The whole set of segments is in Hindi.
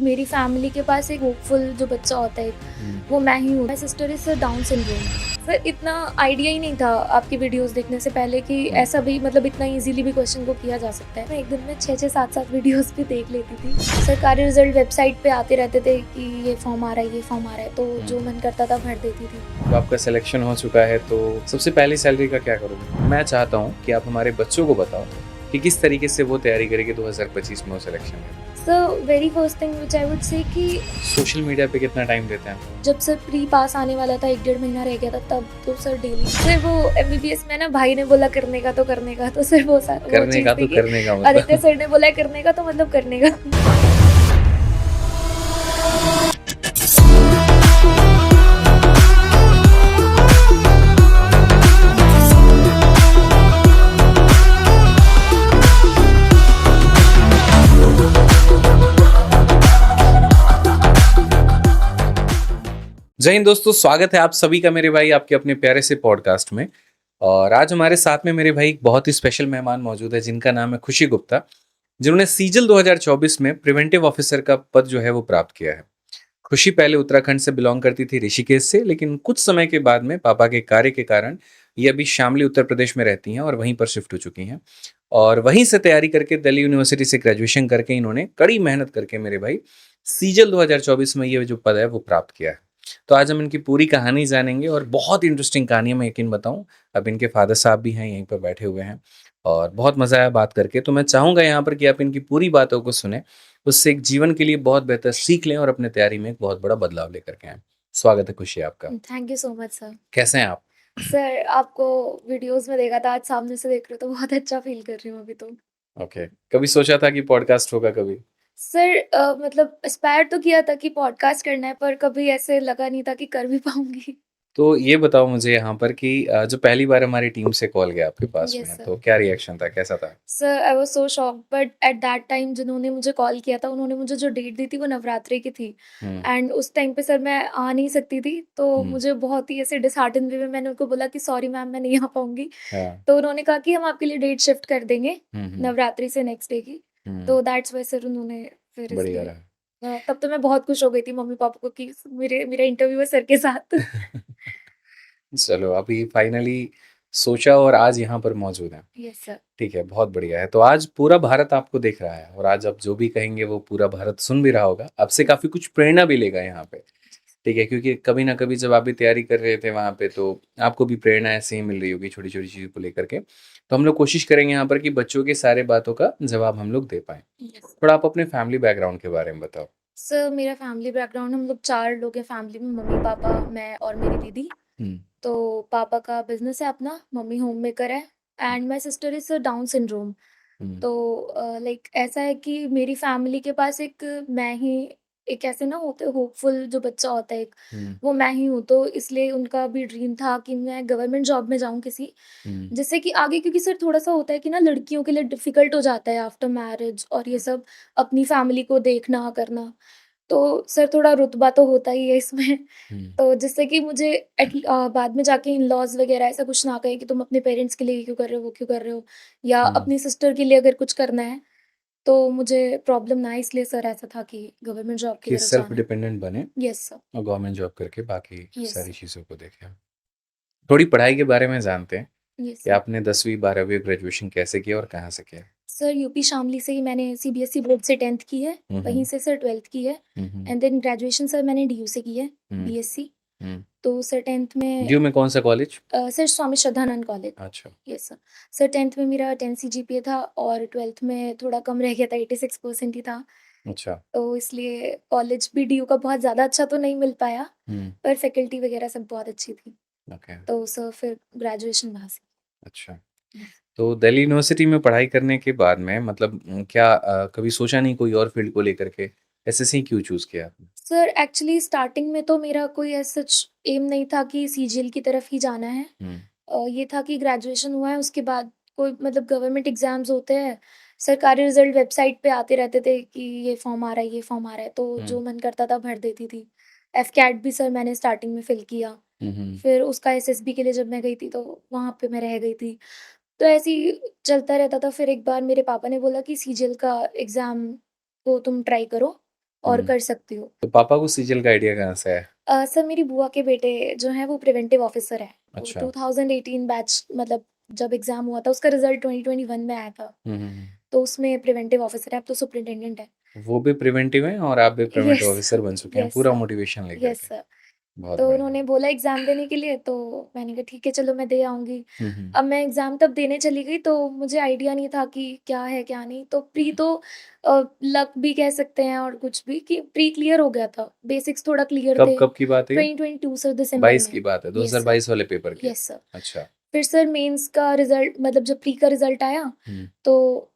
मेरी फैमिली के पास एक होपफुल जो बच्चा होता है वो मैं ही हूँ। My sister is down syndrome. फिर इतना आइडिया ही नहीं था आपकी वीडियोस देखने से पहले कि ऐसा भी मतलब इतना इजीली भी क्वेश्चन को किया जा सकता है। मैं एक दिन में 6-7 वीडियोस भी देख लेती थी। सरकारी रिजल्ट वेबसाइट पे आते रहते थे कि ये फॉर्म आ रहा है, ये फॉर्म आ रहा है, तो जो मन करता था भर देती थी। तो आपका सिलेक्शन हो चुका है, तो सबसे पहली सैलरी का क्या करोगे? मैं चाहता हूँ कि आप हमारे बच्चों को बताओ कि किस तरीके से वो तैयारी करेगी 2025 में वो सिलेक्शन है। So very first thing which I would say कि सोशल मीडिया पे कितना टाइम देते हैं? जब सर प्री पास आने वाला था, 1-1.5 महीना रह गया था, तब तो सर डेली सर वो एमबीबीएस में ना भाई ने बोला करने का तो करने का, तो सर वो करने चीज़ का थी तो कि करने का मतलब आदित्य सर ने बोला है करने का, तो मतलब करने का। जय हिंद दोस्तों, स्वागत है आप सभी का मेरे भाई आपके अपने प्यारे से पॉडकास्ट में। और आज हमारे साथ में मेरे भाई एक बहुत ही स्पेशल मेहमान मौजूद है जिनका नाम है खुशी गुप्ता, जिन्होंने सीजल 2024 में प्रिवेंटिव ऑफिसर का पद जो है वो प्राप्त किया है। खुशी पहले उत्तराखंड से बिलोंग करती थी, ऋषिकेश से, लेकिन कुछ समय के बाद में पापा के कार्य के कारण ये अभी शामली उत्तर प्रदेश में रहती हैं और वहीं पर शिफ्ट हो चुकी हैं। और वहीं से तैयारी करके दिल्ली यूनिवर्सिटी से ग्रेजुएशन करके इन्होंने कड़ी मेहनत करके मेरे भाई सीजल 2024 में ये जो पद है वो प्राप्त किया है। तो आज हम इनकी पूरी कहानी जानेंगे और बहुत इंटरेस्टिंग कहानी है, मैं यकीन बताऊं। अब इनके फादर साहब भी हैं यहीं पर बैठे हुए हैं और बहुत मजा आया बात करके। तो मैं चाहूंगा यहाँ पर कि आप इनकी पूरी बातों को सुने, उससे एक जीवन के लिए बहुत बेहतर सीख लें और अपने तैयारी में एक बहुत बड़ा बदलाव लेकर के आएं। स्वागत है खुशी आपका। Thank you so much sir. कैसे हैं आप? सर आपको वीडियोस में देखा था, आज सामने से देख रहे हो तो बहुत अच्छा फील कर रही हूँ अभी तो। ओके, कभी सोचा था कि पॉडकास्ट होगा कभी? सर मतलब एस्पायर तो किया था कि पॉडकास्ट करना है, पर कभी ऐसे लगा नहीं था कि कर भी पाऊंगी। तो ये बताओ मुझे यहाँ पर कि जो पहली बार हमारी टीम से कॉल गया आपके पास यस में, सर। तो क्या रिएक्शन था, कैसा था? Sir I was so shocked, but at that time जिन्होंने मुझे कॉल किया था उन्होंने मुझे जो डेट दी थी वो नवरात्रि की थी। हम्म। एंड उस टाइम पे सर मैं आ नहीं सकती थी, तो हम्म। मुझे बहुत ही ऐसे डिसहार्टन वे में मैंने उनको बोला कि सॉरी मैम, मैं नहीं आ पाऊंगी। हाँ। तो उन्होंने कहा कि हम आपके लिए डेट शिफ्ट कर देंगे हम्म। नवरात्रि से नेक्स्ट डे की। हम्म। तो दैट्स वाई सर उन्होंने फिर बढ़िया इसलिए रहा। तब तो मैं बहुत खुश हो गई थी मम्मी पापा को कि मेरे मेरा इंटरव्यू है सर के साथ। चलो, अभी फाइनली सोचा और आज यहाँ पर मौजूद हैं। Yes sir. ठीक है, बहुत बढ़िया है। तो आज पूरा भारत आपको देख रहा है और आज आप जो भी कहेंगे वो पूरा भारत सुन भी रहा होगा, आपसे काफी कुछ प्रेरणा भी लेगा यहाँ पे। ठीक है, क्योंकि कभी ना कभी जब आप भी तैयारी कर रहे थे वहाँ पे, तो आपको भी प्रेरणा ऐसे ही मिल रही होगी छोटी छोटी चीज़ों को लेकर के। तो हम लोग कोशिश करेंगे यहाँ पर कि बच्चों के सारे बातों का जवाब हम लोग दे पाएँ। यस थोड़ा आप अपने फैमिली बैकग्राउंड के बारे में बताओ। सर, मेरा फैमिली बैकग्राउंड, हम लोग 4 लोग हैं फैमिली में, मम्मी-पापा, मैं और मेरी दीदी। हुँ। तो पापा का बिज़नेस है अपना, मम्मी होममेकर है and my sister is down syndrome. हुँ। तो लाइक ऐसा है कि मेरी फैमिली के पास एक मैं ही एक ऐसे ना होते होपफुल जो बच्चा होता है एक, हुँ। वो मैं ही हूँ। तो इसलिए उनका भी ड्रीम था कि मैं गवर्नमेंट जॉब में जाऊँ किसी, हुँ। जिससे कि आगे, क्योंकि सर थोड़ा-सा होता है कि ना लड़कियों के लिए डिफ़िकल्ट हो जाता है आफ्टर मैरिज और ये सब अपनी फैमिली को देखना, करना। तो सर थोड़ा रुतबा तो होता ही है इसमें। हुँ। तो जिससे कि मुझे बाद में जाके इन-लॉज़ वग़ैरह ऐसा कुछ ना कहें कि तुम अपने पेरेंट्स के लिए ये क्यों कर रहे हो, वो क्यों कर रहे हो? या हुँ। अपनी सिस्टर के लिए अगर कुछ करना है, तो मुझे प्रॉब्लम ना आए, इसलिए सर ऐसा था कि गवर्नमेंट जॉब की कि तरफ सेल्फ जाना है। डिपेंडेंट बने यस सर। और गवर्नमेंट जॉब करके बाकी यस सारी सर। चीज़ों को देखें। थोड़ी पढ़ाई के बारे में जानते हैं यस कि सर। आपने 10वीं 12वीं ग्रेजुएशन कैसे किया और कहाँ से किया? सर यूपी शामली से ही मैंने सीबीएसई बोर्ड से 10th की है, हुँ। वहीं हुँ। से सर 12th की है हुँ। हुँ। एंड देन ग्रेजुएशन सर मैंने डीयू से की है, हुँ। बीएससी। हुँ। तो सर 10th में ड्यू में कौन-सा college? Sir Swami Shraddhanand college. अच्छा। Yes sir. सर 10th में मेरा 10 सीजीपीए था और 12th में थोड़ा कम रह गया था, 86% ही था। अच्छा। तो इसलिए कॉलेज भी डीयू का बहुत ज़्यादा अच्छा तो नहीं मिल पाया, हुँ। पर फैकल्टी वगैरह सब बहुत अच्छी थी। ओके। तो सर फिर ग्रेजुएशन वहाँ से। अच्छा। यस। तो दिल्ली यूनिवर्सिटी में पढ़ाई करने के बाद में मतलब क्या कभी सोचा नहीं कोई और फील्ड को लेकर के? एसएससी क्यों चूज़ किया आपने? सर एक्चुअली स्टार्टिंग में तो मेरा कोई एज़ सच एम नहीं था कि सीजीएल की तरफ ही जाना है। हुँ। ये था कि ग्रेजुएशन हुआ है, उसके बाद कोई मतलब गवर्नमेंट एग्ज़ाम्स होते हैं, सरकारी रिज़ल्ट वेबसाइट पे आते रहते थे कि ये फॉर्म आ रहा है, ये फॉर्म आ रहा है, तो हुँ। जो मन करता था भर देती थी। एफकैट भी सर मैंने स्टार्टिंग में फ़िल किया, हुँ। हुँ। फिर उसका एसएसबी के लिए जब मैं गई थी तो वहाँ पे मैं रह गई थी। तो ऐसे ही चलता रहता था, फिर एक बार मेरे पापा ने बोला कि सीजीएल का एग्ज़ाम को तुम ट्राई करो। और हम्म। कर सकती हूँ। तो पापा को सीजीएल का आइडिया कहाँ से है? सर मेरी बुआ के बेटे जो हैं वो प्रिवेंटिव ऑफिसर हैं। तो अच्छा। 2018 बैच मतलब जब एग्जाम हुआ था उसका रिजल्ट 2021 में आया था। हम्म। तो उसमें प्रिवेंटिव ऑफिसर है, अब तो सुपरिटेंडेंट है। वो भी प्रिवेंटिव है और आप भी प्रिवेंटिव यस ऑफिसर बन चुके हैं यस पूरा सर मोटिवेशन लेकर यस के। सर। बहुत तो बढ़िया। उन्होंने बोला एग्ज़ाम देने के लिए, तो मैंने कहा ठीक है चलो मैं दे आऊँगी। हम्म। अब मैं एग्ज़ाम तब देने चली गई तो मुझे आइडिया नहीं था कि क्या है क्या नहीं। तो प्री तो लक भी कह सकते हैं और कुछ भी कि प्री क्लियर हो गया था, बेसिक्स थोड़ा क्लियर कब थे। कब की बात है ये? 2022 सर दिसंबर 22 में। की बात है, यस सर 2022 वाले पेपर की? Yes sir. अच्छा। फिर सर मेंस का रिजल्ट मतलब जब प्री का रिजल्ट आया हम्म। तो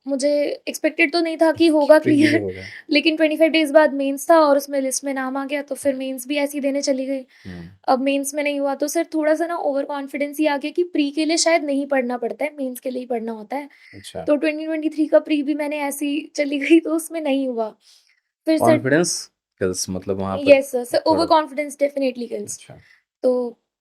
मुझे एक्सपेक्टेड तो नहीं था कि होगा प्री क्लियर क्लियर। होगा। लेकिन 25 डेज बाद मेंस था और उसमें लिस्ट में नाम आ गया, तो फिर मेंस भी ऐसे ही देने चली गई। हम्म। अब मेंस में नहीं हुआ तो सर थोड़ा सा ना ओवर कॉन्फिडेंस ही आ गया कि प्री के लिए शायद नहीं पढ़ना पड़ता है, मेंस के लिए ही पढ़ना होता है। अच्छा। तो 2023 का प्री भी मैंने ऐसे ही चली गई तो उसमें नहीं हुआ। फिर सर कॉन्फिडेंस किल्स मतलब वहां पर यस सर ओवर थोड़ा। Confidence definitely kills. अच्छा। तो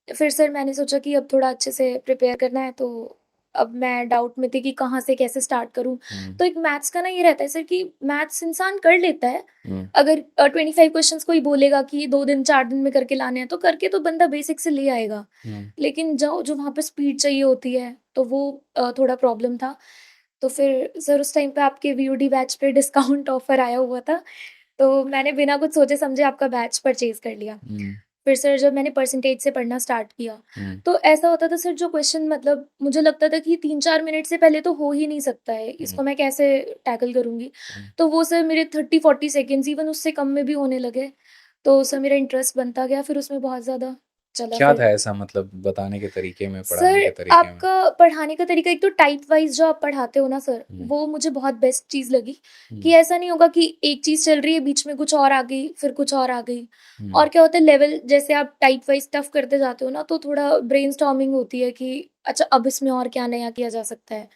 फिर सर मैंने सोचा कि अब थोड़ा अच्छे से प्रिपेयर करना है, तो अब मैं डाउट में थी कि कहाँ से कैसे स्टार्ट करूँ। हम्म। तो एक मैथ्स का ना ये रहता है सर कि मैथ्स इंसान कर लेता है। हम्म। अगर 25 क्वेश्चंस कोई बोलेगा कि 2 दिन 4 दिन में करके लाने हैं, तो करके तो बंदा बेसिक से ले आएगा। हम्म। लेकिन जो वहाँ पे स्पीड चाहिए होती है, तो वो थोड़ा प्रॉब्लम था। तो फिर सर उस टाइम पे आपके वीओडी बैच पे डिस्काउंट ऑफर आया हुआ था, तो मैंने बिना कुछ सोचे समझे आपका बैच परचेज़ कर लिया। हम्म। फिर सर जब मैंने परसेंटेज से पढ़ना स्टार्ट किया, हम्म। तो ऐसा होता था सर जो क्वेश्चन मतलब मुझे लगता था कि 3-4 मिनट से पहले तो हो ही नहीं सकता है, हम्म। इसको मैं कैसे टैकल करूँगी? हम्म। तो वो सर मेरे 30-40 सेकंड्स इवन उससे कम में भी होने लगे। तो सर मेरा इंटरेस्ट बनता गया, फिर उसमें बहुत ज़्यादा चला क्या था फिर। ऐसा मतलब बताने के तरीके में, पढ़ाने सर के तरीके में? आपका पढ़ाने का तरीका एक तो टाइप वाइज़ जो आप पढ़ाते हो ना सर, हम्म। वो मुझे बहुत बेस्ट चीज़ लगी कि हम्म। ऐसा नहीं होगा कि एक चीज़ चल रही है, बीच में कुछ और आ गई, फिर कुछ और आ गई। हम्म। और क्या होता है लेवल जैसे आप टाइप वाइज़ टफ करते जाते हो ना, तो थोड़ा ब्रेनस्टॉर्मिंग होती है कि अच्छा अब इसमें और क्या नया किया जा सकता है।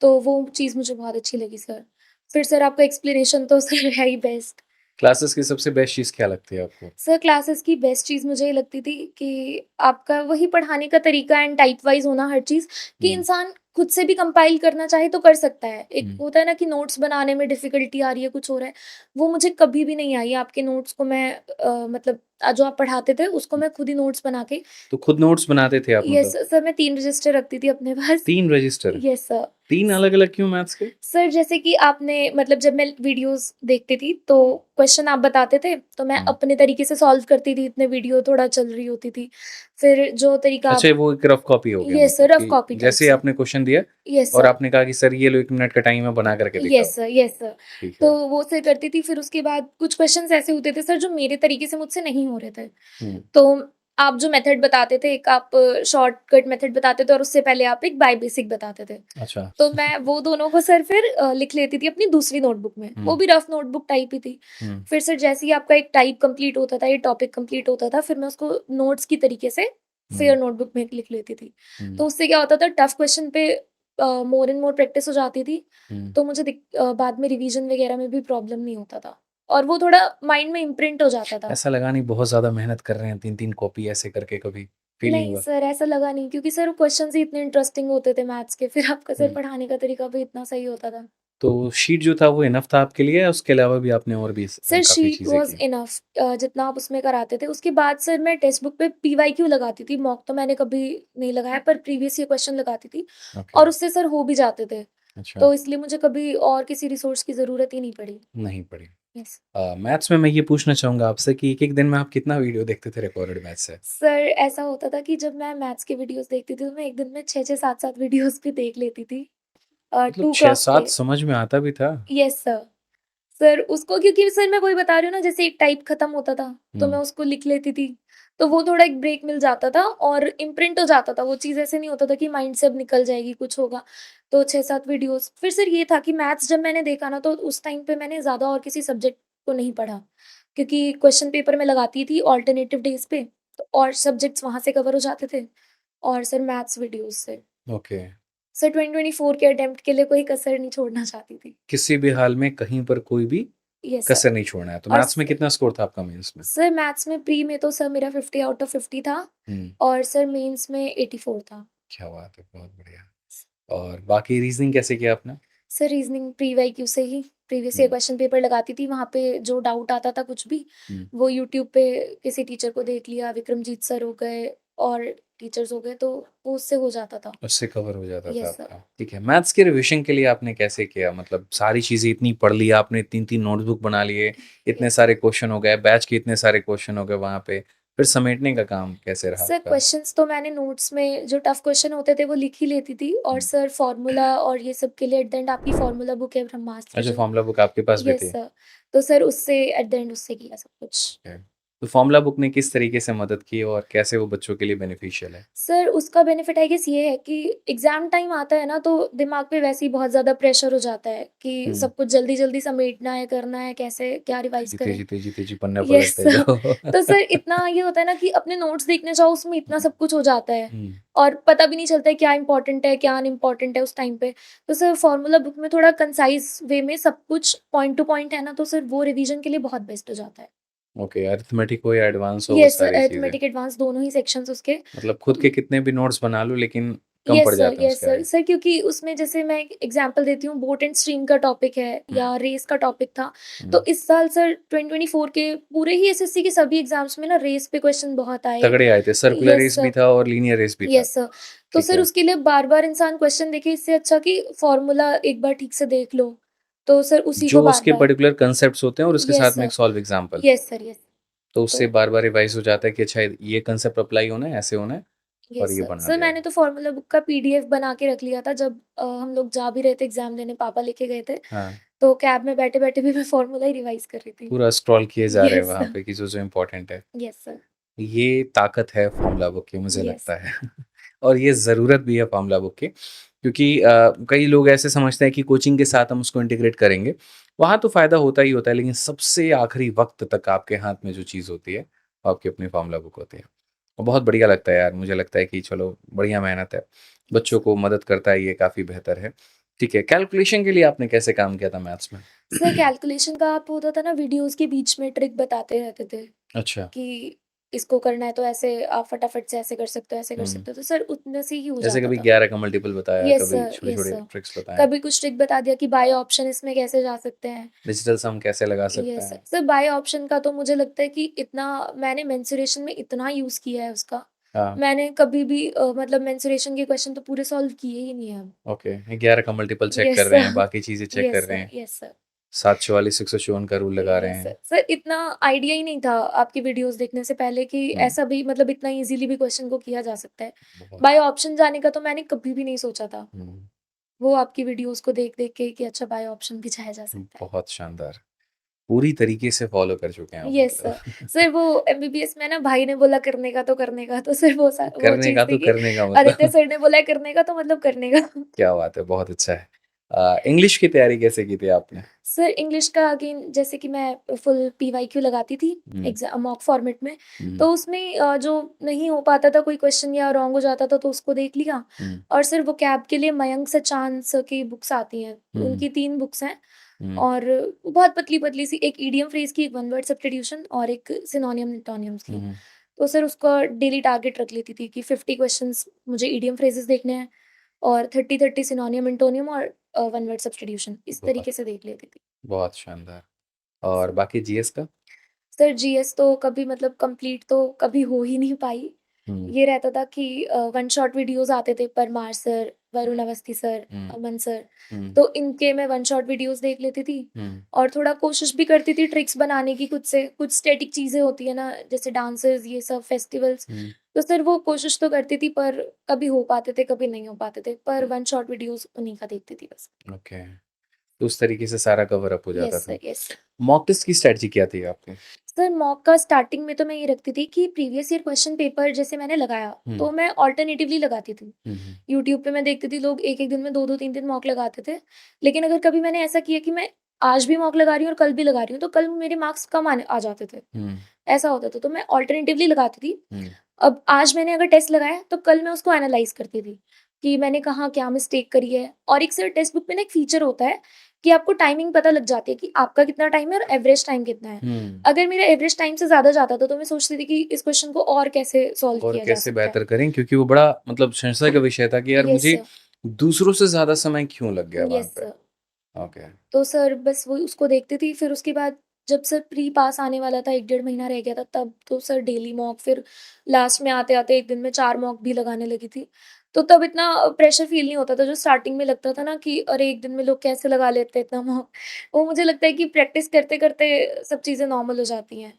तो वो चीज़ मुझे बहुत अच्छी लगी सर। फिर सर आपका एक्सप्लेनेशन तो सर है ही बेस्ट। क्लासेस की सबसे बेस्ट चीज क्या लगती है आपको? सर क्लासेस की बेस्ट चीज़ मुझे ये लगती थी कि आपका वही पढ़ाने का तरीका एंड टाइप वाइज़ होना हर चीज़ कि हम्म। इंसान खुद से भी कंपाइल करना चाहे तो कर सकता है। एक हम्म। होता है ना कि नोट्स बनाने में डिफ़िकल्टी आ रही है, कुछ हो रहा है, वो मुझे कभी भी नहीं आई। आपके नोट्स को मैं मतलब जो आप पढ़ाते थे उसको मैं खुद ही नोट्स बना के तो खुद नोट्स बनाते थे आप यस मतलब? सर मैं 3 रजिस्टर रखती थी अपने पास। 3 रजिस्टर? Yes sir. 3 अलग-अलग क्यों मैथ्स के? सर जैसे कि आपने मतलब जब मैं वीडियोस देखती थी तो क्वेश्चन आप बताते थे तो मैं हुँ। अपने तरीके से सॉल्व करती थी, इतने वीडियो थोड़ा चल रही होती थी। फिर जो तरीका अच्छा, आप वो एक रफ कॉपी हो गया यस मतलब सर रफ कि कॉपी टाइप जैसे ही से। आपने क्वेश्चन दिया यस और सर आपने कहा कि सर ये लो 1 मिनट का टाइम है, बना करके दिखाओ। Yes sir. ठीक तो है। वो सर करती थी। फिर उसके बाद कुछ क्वेश्चंस ऐसे होते थे सर जो मेरे तरीके से मुझसे नहीं हो रहे थे। हुँ। तो आप जो मेथड बताते थे, एक आप शॉर्टकट मेथड बताते थे और उससे पहले आप एक बाय बेसिक बताते थे। अच्छा। तो मैं वो दोनों को सर फिर लिख लेती थी अपनी दूसरी नोटबुक में, वो हुँ। भी रफ नोटबुक टाइप ही थी। हुँ। फिर सर जैसे ही आपका एक टाइप कंप्लीट होता था, ये टॉपिक कंप्लीट होता था, फिर मैं उसको नोट्स की तरीके से हुँ। फेयर नोटबुक में लिख लेती थी। हुँ। तो उससे क्या होता था टफ क्वेश्चन पे मोर एंड मोर प्रैक्टिस हो जाती थी, हुँ। तो मुझे बाद में रिवीजन वगैरह में भी प्रॉब्लम नहीं होता था और वो थोड़ा माइंड में इम्प्रिंट हो जाता था। ऐसा लगा नहीं बहुत ज़्यादा मेहनत कर रहे हैं 3-3 कॉपी ऐसे करके, कभी फील नहीं नहीं हुआ? सर, ऐसा लगा नहीं क्योंकि सर वो क्वेश्चंस ही इतने इंटरेस्टिंग होते थे मैथ्स के, फिर आपका सर हुँ। पढ़ाने का तरीका भी इतना सही होता था। तो शीट जो था वो इनफ था आपके लिए या उसके अलावा भी आपने और भी सर काफ़ी शीट चीज़ें वाज़ की? इनफ जितना आप उसमें कराते थे। उसके बाद सर मैं टेक्स्ट बुक पे पीवाईक्यू लगाती थी, मॉक तो मैंने कभी नहीं लगाया पर प्रीवियस ईयर क्वेश्चन लगाती थी ओके। और उससे सर हो भी जाते थे। अच्छा। तो इसलिए मुझे कभी और किसी रिसोर्स की ज़रूरत ही नहीं पड़ी। नहीं पड़ी। यस। मैथ्स में मैं ये पूछना चाहूँगा आपसे कि एक-एक दिन में आप कितना वीडियो देखते थे रिकॉर्डेड मैथ्स से? सर ऐसा होता था कि जब मैं मैथ्स के वीडियोज़ देखती थी तो मैं एक दिन में 6-6 7-7 वीडियोज़ भी देख लेती थी। मतलब 2 क्रॉस 6-7 पे। समझ में आता भी था? Yes sir. सर उसको क्योंकि सर मैं वही बता रही हूँ ना, जैसे एक टाइप खत्म होता था, तो मैं हुँ। उसको लिख लेती थी। तो वो थोड़ा एक ब्रेक मिल जाता था और इम्प्रिंट हो जाता था। वो चीज़ ऐसे नहीं होता था कि माइंड से अब निकल जाएगी, कुछ होगा। तो 6-7 वीडियोज़ फिर सर ये था कि मैथ्स जब मैंने देखा ना तो उस टाइम पे मैंने ज़्यादा और किसी सब्जेक्ट को नहीं पढ़ा। क्योंकि क्वेश्चन पेपर मैं लगाती थी अल्टरनेटिव डेज़ पे, तो और सब्जेक्ट्स वहाँ से कवर हो जाते थे और सर मैथ्स वीडियोज़ से। ओके। सर 2024 के अटेम्प्ट के लिए कोई कसर नहीं छोड़ना चाहती थी। किसी भी हाल में कहीं पर कोई भी यस सर। कसर नहीं छोड़ना है। तो और मैथ्स में कितना स्कोर था आपका मेंस में? सर मैथ्स में प्री में तो सर मेरा 50 आउट ऑफ 50 था हुँ। और सर मेंस में 84 था। क्या बात है, बहुत बढ़िया। और बाकी रीज़निंग कैसे किया आपने? Sir reasoning P Y Q से ही previous year hmm, question paper लगाती थी, वहाँ पे जो डाउट आता था कुछ भी हम्म, वो यूट्यूब पे किसी टीचर को देख लिया, विक्रमजीत सर हो गए और टीचर्स हो गए, तो वो उससे हो जाता था। उससे कवर हो जाता था यस सर। आपका। ठीक है, मैथ्स के रिविजन के लिए आपने कैसे किया? मतलब सारी चीजें इतनी पढ़ ली आपने, 3-3 नोटबुक बना लिए, इतने यस सारे सर। क्वेश्चन हो गए, बैच के इतने सारे क्वेश्चन हो गए वहां पे, फिर समेटने का काम कैसे रहा सर आपका? क्वेश्चंस तो मैंने नोट्स में जो टफ क्वेश्चन होते थे वो लिख ही लेती थी, और हम्म, सर फॉर्मूला और ये सब के लिए एट द एंड आपकी फॉर्मूला बुक है ब्रह्मास्त्र अच्छा, जो। फॉर्मूला बुक आपके पास भी यस थी? सर। तो सर उससे एट द एंड उससे किया सब कुछ। है। तो फॉर्मूला बुक ने किस तरीके से मदद की और कैसे वो बच्चों के लिए बेनिफिशियल है? सर उसका बेनिफिट आई गेस ये है कि एग्ज़ाम टाइम आता है ना, तो दिमाग पे वैसे ही बहुत ज़्यादा प्रेशर हो जाता है कि हम्म, सब कुछ जल्दी-जल्दी समेटना है, करना है, कैसे क्या रिवाइज़ तेजी करें। तेजी तेजी तेजी पन्ने यस पलटते सर। जाओ। तो सर इतना ये होता है ना कि अपने नोट्स देखने जाओ, उसमें इतना सब कुछ हो जाता है हम्म, और पता भी नहीं चलता है क्या इम्पोर्टेंट है, क्या अनइम्पोर्टेंट है उस टाइम पे। तो सर फ़ॉर्मूला बुक में थोड़ा कंसाइज़ वे में सब कुछ पॉइंट टू पॉइंट है ना, तो सर वो रिवीजन के लिए बहुत बेस्ट हो जाता है। ओके, अरिथमेटिक हो या एडवांस हो वो यस सर, सारी चीजें, अरिथमेटिक एडवांस दोनों ही सेक्शंस उसके। मतलब खुद के कितने भी नोट्स बना लो लेकिन कम पड़ यस सर, जाते हैं यस उसके सर। आगे। सर क्योंकि उसमें जैसे मैं एक एग्ज़ाम्पल देती हूँ, बोट एंड स्ट्रीम का टॉपिक है हम्म, या रेस का टॉपिक था। हम्म, तो इस साल सर 2024 के पूरे ही एसएससी के सभी एग्ज़ाम्स में ना रेस पे क्वेश्चन बहुत आए। तगड़े आए थे, सर्कुलर यस रेस भी सर, था और लीनियर रेस भी था। Yes sir. तो ठीक सर है, उसके लिए बार-बार इंसान क्वेश्चन देखे, इससे अच्छा कि फ़ॉर्मूला एक बार ठीक से देख लो। तो सर उसी को जो उसके बार-बार। पर्टिकुलर कंसेप्ट्स होते हैं और उसके यस साथ में सर, एक solve example, yes sir, yes. तो तो उससे बार बार रिवाइज हो जाता है कि अच्छा ये कंसेप्ट अप्लाई होना है, ऐसे होना है, और यस ये सर। बना सर दिया मैंने गया। तो फ़ॉर्मूला बुक का पीडीएफ बना के रख लिया था, जब हम लोग जा भी रहे थे एग्ज़ाम देने, पापा लेके गए थे। हाँ, तो कैब में बैठे-बैठे भी मैं फ़ॉर्मूला ही रिवाइज़ कर रही थी। पूरा स्क्रॉल किए जा रहे हैं यस वहां सर, पे कि जो जो इम्पोर्टेंट है। यस सर, ये ताकत है फॉर्मूला बुक की, मुझे यस लगता सर, है। और ये ज़रूरत भी है फॉर्मूला बुक की, क्योंकि कई लोग ऐसे समझते हैं कि कोचिंग के साथ हम उसको इंटीग्रेट करेंगे, वहाँ तो फ़ायदा होता ही होता है, लेकिन सबसे आखिरी वक्त तक आपके हाथ में जो चीज़ होती है वो आपकी अपनी फॉर्मूला बुक होती है। और बहुत बढ़िया लगता है यार, मुझे लगता है कि चलो बढ़िया मेहनत है, यस बच्चों सर। को मदद करता है, ये काफ़ी बेहतर है। ठीक है, कैलकुलेशन के लिए आपने कैसे काम किया था मैथ्स में? सर कैलकुलेशन का आप होता था ना, वीडियोज़ के बीच में ट्रिक बताते रहते थे अच्छा। कि इसको करना है तो ऐसे आप फटाफट से ऐसे कर सकते हो, ऐसे कर हुँ। सकते हो। तो सर उतने से ही हो जैसे जाता कभी था। 11 का मल्टीपल बताया, यस कभी सर, यस छोटे-छोटे सर। ट्रिक्स बताएँ, कभी कुछ ट्रिक बता दिया कि बाय ऑप्शन इसमें कैसे जा सकते हैं। डिजिटल सम कैसे लगा सकते यस सर। हैं। सर बाय ऑप्शन का तो मुझे लगता है कि इतना मैंने मेंसुरेशन में इतना यूज़ किया है उसका। हाँ, मैंने कभी भी मतलब मेंसुरेशन के क्वेश्चन तो पूरे सॉल्व किए ही नहीं हैं। ओके, 11 का मल्टीपल चेक कर यस रहे सर, हैं, बाकी चीज़ें चेक कर यस रहे सर, हैं, यस सर, 744 654 का रूल लगा रहे यस सर। हैं। सर इतना आइडिया ही नहीं था आपकी वीडियोज़ देखने से पहले कि हुँ, ऐसा भी मतलब इतना ईज़िली भी क्वेश्चन को किया जा सकता है। बहुत। बाय ऑप्शन जाने का तो मैंने कभी भी नहीं सोचा था। हुँ, वो आपकी वीडियोज़ को देख-देख के कि अच्छा बाय ऑप्शन भी जाया जा सकता है। बहुत शानदार। पूरी तरीके से फ़ॉलो कर चुके हैं आप यस सर। मतलब। सर वो एमबीबीएस में ना भाई ने बोला करने का तो करने का, तो सर वो करने चीज़ का थी तो कि करने का आदित्य मतलब। सर ने बोला है करने का तो मतलब करने का। क्या बात है, बहुत अच्छा है। इंग्लिश की तैयारी कैसे की थी आपने? सर इंग्लिश का अगेन जैसे कि मैं फुल पीवाईक्यू लगाती थी हुँ, मॉक फॉर्मेट में। हुँ, तो उसमें जो नहीं हो पाता था कोई क्वेश्चन या रॉन्ग हो जाता था तो उसको देख लिया। हुँ, और सर वोकैब के लिए मयंक सचान सर की बुक्स आती हैं, हुँ, उनकी 3 बुक्स हैं। हुँ, और बहुत पतली-पतली सी, एक ईडीएम फ्रेज़ की, एक वन वर्ड सब्स्टिट्यूशन और एक सिनोनियम एंटोनिम्स की। हुँ, तो सर उसका डेली टारगेट रख लेती थी कि 50 क्वेश्चंस मुझे ईडीएम फ्रेजेस देखने हैं और 30-30 सिनोनियम एंटोनियम और वन वर्ड सब्स्टिट्यूशन, इस बहुत, तरीके से देख लेती थी। बहुत शानदार। यस और सर। बाकी जीएस का? सर जीएस तो कभी मतलब कंप्लीट तो कभी हो ही नहीं पाई। हुँ, ये रहता था कि वन शॉट वीडियोज़ आते थे, परमार सर, वरुण अवस्थी सर, हुँ, अमन सर, हुँ, तो इनके मैं वन शॉट वीडियोज़ देख लेती थी हुँ, और थोड़ा कोशिश भी करती थी ट्रिक्स बनाने की खुद से। कुछ स्टैटिक चीज़ें होती हैं ना, जैसे डांसेस ये सब फेस्टिवल्स, हुँ, तो सर वो कोशिश तो करती थी पर कभी हो पाते थे, कभी नहीं हो पाते थे। पर वन शॉट वीडियोज़ उन्हीं का देखती थी बस। ओके। तो उस तरीके से सारा कवर अप हो जाता यस था। Sir, yes. मॉक टेस्ट की स्ट्रैटेजी क्या थी आपकी? सर मॉक का स्टार्टिंग में तो मैं ये रखती थी कि प्रीवियस ईयर क्वेश्चन पेपर जैसे मैंने लगाया, हुँ, तो मैं ऑल्टरनेटिवली लगाती थी। हुँ, हुँ, यूट्यूब पे मैं देखती थी लोग 1-1 दिन में 2-2 3-3 मॉक लगाते थे। लेकिन अगर कभी मैंने ऐसा किया कि मैं आज भी मॉक लगा रही हूँ और कल भी लगा रही हूँ, तो कल मेरे मार्क्स कम आने आ जाते थे। हुँ, ऐसा होता था, तो मैं ऑल्टरनेटिवली लगाती थी। हुँ, अब आज मैंने अगर टेस्ट लगाया, तो कल मैं उसको एनालाइज़ करती थी, कि मैंने कहाँ क्या मिस्टेक करी है। और एक सर टेक्स्ट बुक में ना एक फीचर होता है कि आपको टाइमिंग पता लग जाती है कि आपका कितना टाइम है और एवरेज टाइम कितना है। हुँ। अगर मेरा एवरेज टाइम से ज़्यादा जाता था, तो मैं सोचती थी कि इस क्वेश्चन को और कैसे सॉल्व और किया जा कैसे सकता है। बेहतर करें, क्योंकि वो बड़ा मतलब संशय का विषय था कि यार यस मुझे सर, दूसरों से ज़्यादा समय क्यों लग गया वहाँ यस पे? सर। ओके। तो सर बस वो उसको देखती थी, फिर उसके बाद जब सर प्री पास आने वाला था, 1 डेढ़ महीना रह गया था, तब तो सर डेली मॉक, फिर लास्ट में आते-आते एक दिन में 4 मॉक भी लगाने लगी थी। तो तब इतना प्रेशर फ़ील नहीं होता था, जो स्टार्टिंग में लगता था ना कि अरे! 1 दिन में लोग कैसे लगा लेते हैं इतना मॉक। वो मुझे लगता है कि प्रैक्टिस करते-करते सब चीज़ें नॉर्मल हो जाती हैं।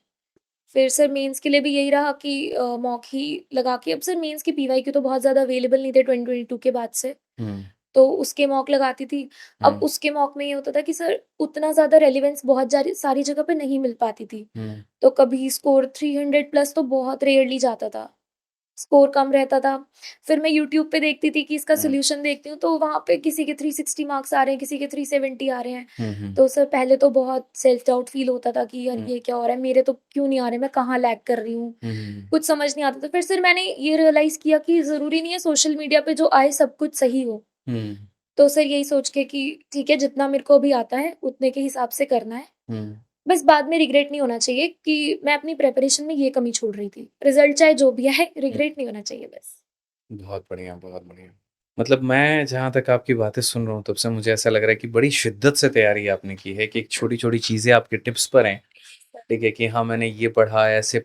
फिर सर मेंस के लिए भी यही रहा कि मॉक ही लगा के, अब सर मेंस के पीवाईक्यू तो बहुत ज़्यादा अवेलेबल नहीं थे 2022 के बाद से। हुँ, तो उसके मॉक लगाती थी। अब हुँ, उसके मॉक में ये होता था कि सर उतना ज़्यादा रेलेवेंस बहुत जारी सारी जगह पे नहीं मिल पाती थी। हुँ, तो कभी स्कोर 300 प्लस तो बहुत रेयरली जाता था। स्कोर कम रहता था। फिर मैं यूट्यूब पे देखती थी कि इसका हुँ, सॉल्यूशन देखती हूँ, तो वहाँ पे किसी के 360 मार्क्स आ रहे हैं, किसी के 370 आ रहे हैं। हुँ, हुँ, तो सर पहले तो बहुत सेल्फ डाउट फ़ील होता था कि यार हुँ, ये क्या हो रहा है? मेरे तो क्यों नहीं आ रहे? मैं कहाँ लैग कर रही हूँ? हुँ, हुँ, कुछ समझ नहीं आता था। फिर सर मैंने ये रियलाइज़ किया कि ज़रूरी नहीं है सोशल मीडिया पे जो आए सब कुछ सही हो। हुँ, तो सर यही सोच के कि ठीक है, जितना मेरे को अभी आता है उतने के हिसाब से करना है। हुँ। बस बाद में रिग्रेट नहीं होना चाहिए कि मैं अपनी प्रिपरेशन में ये कमी छोड़ रही थी। रिज़ल्ट चाहे जो भी आए, रिग्रेट नहीं होना चाहिए बस। बहुत बढ़िया, बहुत बढ़िया। मतलब मैं जहाँ तक आपकी बातें सुन रहा हूँ, तब से मुझे ऐसा लग रहा है कि बड़ी शिद्दत से तैयारी आपने की है कि एक छोटी-छोटी चीज़ें आपके टिप्स पर हैं, ठीक है? कि हाँ, मैंने ये पढ़ा, ऐसे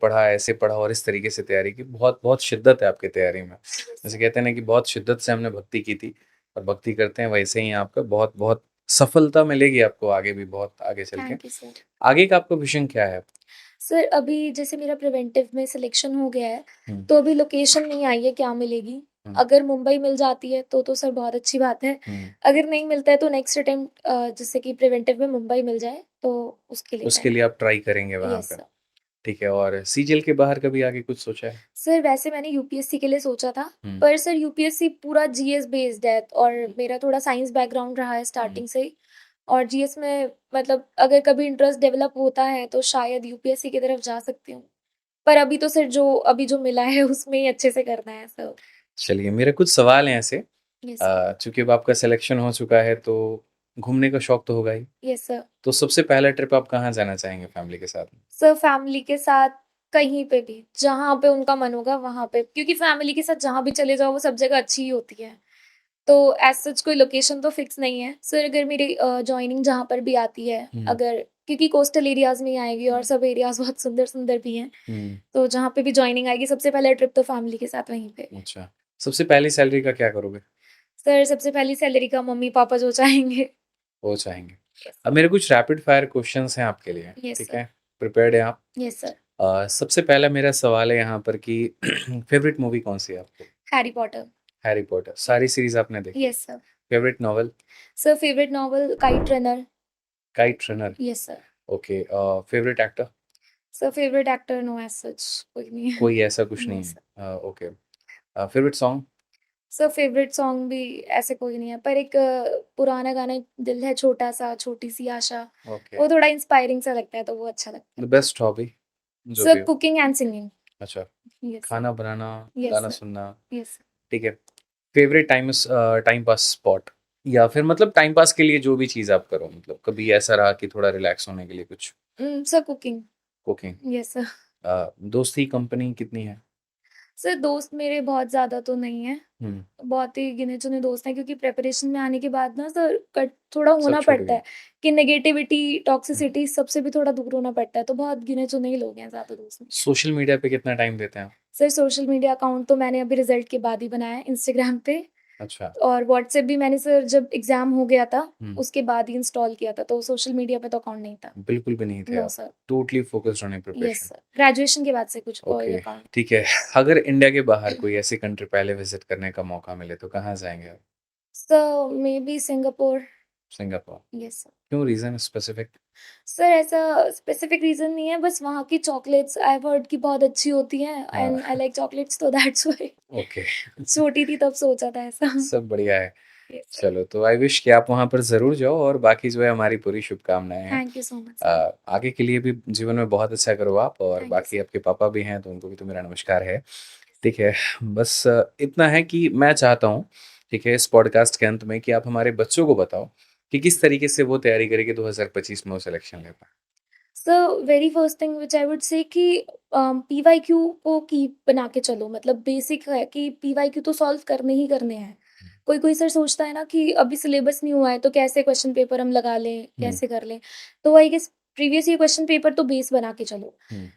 पढ़ा और इस तरीके से तैयारी की। बहुत बहुत शिद्दत है आपकी तैयारी में। यस जैसे सर। कहते हैं ना कि बहुत शिद्दत से हमने भक्ति की थी और भक्ति करते हैं वैसे ही आपका बहुत-बहुत सफलता मिलेगी आपको आगे भी बहुत आगे चल के। Thank you sir. आगे का आपका विज़न क्या है? सर अभी जैसे मेरा प्रिवेंटिव में सिलेक्शन हो गया है, हुँ, तो अभी लोकेशन नहीं आई है क्या मिलेगी। हुँ, अगर मुंबई मिल जाती है तो सर बहुत अच्छी बात है। हुँ। अगर नहीं मिलता है तो नेक्स्ट अटेम्प्ट जैसे कि प्रिवेंटिव में मुंबई मिल जाए तो उसके लिए उसके करना लिए है। आप ट्राई करेंगे वहाँ यस पे। सर। ठीक है और सीजीएल के बाहर कभी आगे कुछ सोचा है? सर वैसे मैंने यूपीएससी के लिए सोचा था, हुँ, पर सर यूपीएससी पूरा जीएस बेस्ड है और मेरा थोड़ा साइंस बैकग्राउंड रहा है हुँ। स्टार्टिंग से ही, और जीएस में मतलब अगर कभी इंटरेस्ट डेवलप होता है तो शायद यूपीएससी की तरफ जा सकती हूँ। पर अभी तो सर जो अभी जो मिला है उसमें ही अच्छे से करना है सब। चलिए मेरे कुछ सवाल हैं ऐसे यस सर। चूँकि अब आपका सिलेक्शन हो चुका है तो घूमने का शौक तो होगा ही। Yes sir. तो सबसे पहला ट्रिप आप कहाँ जाना चाहेंगे फैमिली के साथ में? सर फैमिली के साथ कहीं पे भी, जहाँ पे उनका मन होगा वहाँ पे, क्योंकि फैमिली के साथ जहाँ भी चले जाओ वो सब जगह अच्छी ही होती है। तो एज़ सच कोई लोकेशन तो फिक्स नहीं है। सर अगर मेरी जॉइनिंग जहाँ पर भी आती है, हुँ, अगर क्योंकि कोस्टल एरियाज़ में ही आएगी और सब एरियाज़ बहुत सुंदर-सुंदर भी हैं। हुँ, तो जहाँ पे भी जॉइनिंग आएगी सबसे पहला ट्रिप तो फैमिली के साथ वहीं पे। अच्छा। सबसे पहली सैलरी का क्या करोगे? सर सबसे पहली सैलरी का मम्मी-पापा जो चाहेंगे। वो चाहेंगे। यस अब सर। मेरे कुछ रैपिड फायर क्वेश्चंस हैं आपके लिए, यस ठीक सर। है? प्रिपेयर्ड हैं आप? Yes sir. सबसे पहला मेरा सवाल है यहाँ पर कि फ़ेवरेट मूवी कौन-सी है आपकी? Harry Potter. हैरी पॉटर, सारी सीरीज़ आपने देखी है? Yes sir. Favourite novel? Sir favourite novel kite runner. Kite runner, yes sir. Okay favourite actor? Sir favourite actor no as such कोई नहीं है। कोई ऐसा कुछ नो नहीं सर। है। Okay. Favourite song? Sir favourite song भी ऐसे कोई नहीं है, पर एक पुराना गाना दिल है छोटा-सा छोटी-सी आशा, ओके। वो थोड़ा इंस्पायरिंग सा लगता है तो वो अच्छा लगता द है। बेस्ट हॉबी जो सर भी हो? Cooking and singing. अच्छा, यस सर। खाना बनाना, यस गाना सर। सुनना, यस सर। ठीक है। फ़ेवरेट टाइम पास स्पॉट या फिर मतलब टाइम पास के लिए जो भी चीज़ आप करो मतलब कभी ऐसा रहा कि थोड़ा रिलैक्स होने के लिए कुछ sir cooking. Cooking yes sir. दोस्ती कंपनी कितनी है? सर दोस्त मेरे बहुत ज़्यादा तो नहीं हैं, हुँ, बहुत ही गिने-चुने दोस्त हैं, क्योंकि प्रिपरेशन में आने के बाद ना सर कट थोड़ा सब होना छूट पड़ता गए। है कि नेगेटिविटी, हुँ, टॉक्सिसिटी सबसे भी थोड़ा दूर होना पड़ता है, तो बहुत गिने-चुने ही लोग हैं, ज़्यादा दोस्त नहीं हैं। सोशल मीडिया पे कितना टाइम देते हैं आप? सर सोशल मीडिया अकाउंट तो मैंने अभी रिज़ल्ट के बाद ही बनाया है, इंस्टाग्राम पे, अच्छा। और व्हाट्सएप भी मैंने सर जब एग्ज़ाम हो गया था, हुँ, उसके बाद ही इंस्टॉल किया था, तो सोशल मीडिया पे तो अकाउंट नहीं था। बिल्कुल भी नहीं थे नो आप। Sir. Totally focused on your yes preparation. Sir. Graduation के बाद से कुछ कोई ओके, अकाउंट। ठीक है। अगर इंडिया के बाहर कोई ऐसी कंट्री पहले विज़िट करने का मौका मिले तो कहाँ जाएँगे आप? So maybe Singapore. Singapore. Yes sir. क्यों रीज़न स्पेसिफिक? सर ऐसा स्पेसिफिक रीज़न नहीं है, बस वहाँ की चॉकलेट्स आई हैव हर्ड कि बहुत अच्छी होती हैं हाँ, एंड आई लाइक चॉकलेट्स, तो दैट्स व्हाई। ओके। छोटी थी तब सोचा था ऐसा। सब बढ़िया है। Yes sir. चलो तो आई विश कि आप वहाँ पर ज़रूर जाओ और बाकी जो है हमारी पूरी शुभकामनाएँ हैं। Thank you so much sir. आगे के लिए भी जीवन में बहुत अच्छा करो आप और थैंक यू बाकी सर। आपके पापा भी हैं तो उनको भी तो मेरा नमस्कार है। ठीक है, बस इतना है कि मैं चाहता हूँ, ठीक है, इस पॉडकास्ट के अंत में कि आप हमारे बच्चों को बताओ कि किस तरीके से वो तैयारी करें कि 2025 में वो सिलेक्शन ले पाएँ। So very first thing which I would say कि पीवाईक्यू को की बना के चलो, मतलब बेसिक है कि पीवाईक्यू तो सॉल्व करने ही करने हैं। कोई सर सोचता है ना कि अभी सिलेबस नहीं हुआ है तो कैसे क्वेश्चन पेपर हम लगा लें, कैसे कर लें। तो I guess previous year question paper तो बेस बना के चलो।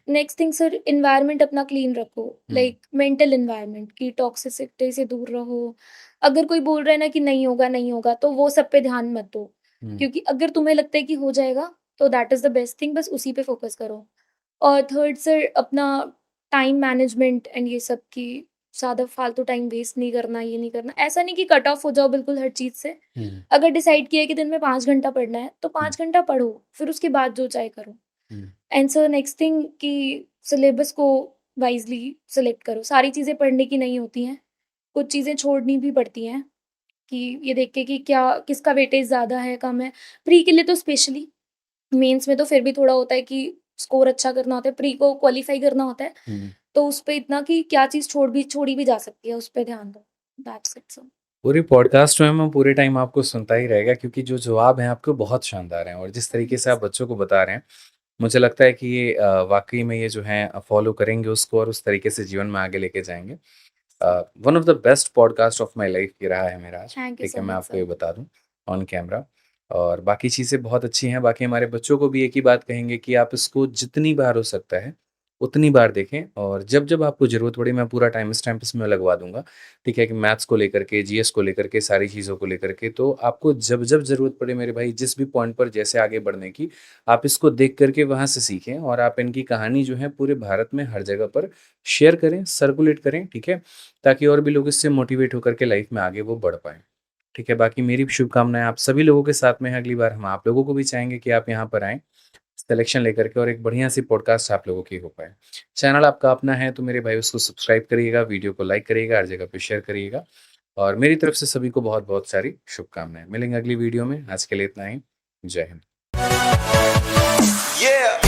नेक्स्ट थिंग सर, एनवायरनमेंट अपना क्लीन रखो, लाइक मेंटल एनवायरनमेंट की टॉक्सिसिटी से दूर रहो। अगर कोई बोल रहा है ना कि नहीं होगा तो वो सब पे ध्यान मत दो, क्योंकि अगर तुम्हें लगता है कि हो जाएगा तो that is the best thing, बस उसी पे फोकस करो। और थर्ड सर, अपना टाइम मैनेजमेंट एंड ये सब की ज़्यादा फालतू टाइम वेस्ट नहीं करना, ये नहीं करना। ऐसा नहीं कि कट ऑफ हो जाओ बिल्कुल हर चीज़ से। अगर डिसाइड किया है कि दिन में 5 घंटा पढ़ना है, तो 5 घंटा पढ़ो, फिर उसके बाद जो चाहे करो। एंड सर नेक्स्ट थिंग कि सिलेबस को वाइज़ली सेलेक्ट करो। सारी चीज़ें पढ़ने की नहीं होती हैं, कुछ चीज़ें छोड़नी भी पड़ती हैं कि ये देख के कि क्या किसका वेटेज ज़्यादा है, कम है। प्री के लिए तो स्पेशली, मेंस में तो फिर भी थोड़ा होता है कि स्कोर अच्छा करना होता है, प्री को क्वालीफाई करना होता है। तो उस पे इतना कि क्या चीज़ छोड़ी भी जा सकती है, उस पे ध्यान दो। That's it sir. पूरी पॉडकास्ट में मैं पूरे टाइम आपको सुनता ही रहेगा, क्योंकि जो जवाब हैं आपके बहुत शानदार हैं और जिस तरीके से आप बच्चों को बता रहे हैं, मुझे लगता है कि ये वाक़ई में ये जो है फ़ॉलो करेंगे उसको और उस तरीके से जीवन में आगे लेके जाएँगे। One of the best podcast of my life ये रहा है मेरा आज, थैंक यू ठीक सो है? मैं मच आपको सर। ये बता दूँ ऑन कैमरा। और बाकी चीज़ें बहुत अच्छी हैं, बाकी हमारे बच्चों को भी एक ही बात कहेंगे कि आप इसको जितनी बार हो सकता है, उतनी बार देखें और जब-जब आपको ज़रूरत पड़े मैं पूरा टाइम स्टैम्प इसमें लगवा दूँगा, ठीक है? कि मैथ्स को लेकर के, जीएस को लेकर के, सारी चीज़ों को लेकर के, तो आपको जब-जब ज़रूरत पड़े मेरे भाई, जिस भी पॉइंट पर जैसे आगे बढ़ने की, आप इसको देख कर के वहाँ से सीखें और आप इनकी कहानी जो है पूरे भारत में हर जगह पर शेयर करें, सर्कुलेट करें, ठीक है? ताकि और भी लोग इससे मोटिवेट होकर के लाइफ में आगे वो बढ़ पाएँ। ठीक है, बाकी मेरी भी शुभकामनाएँ आप सभी लोगों के साथ में है। अगली बार हम आप लोगों को भी चाहेंगे कि आप यहाँ पर आएँ, कलेक्शन लेकर के और एक बढ़िया-सी पॉडकास्ट आप लोगों की हो पाए। चैनल आपका अपना है तो मेरे भाई उसको सब्सक्राइब करिएगा, वीडियो को लाइक करिएगा, हर जगह पे शेयर करिएगा और मेरी तरफ से सभी को बहुत-बहुत सारी शुभकामनाएँ। मिलेंगे अगली वीडियो में, आज के लिए इतना ही। जय हिंद। Yeah.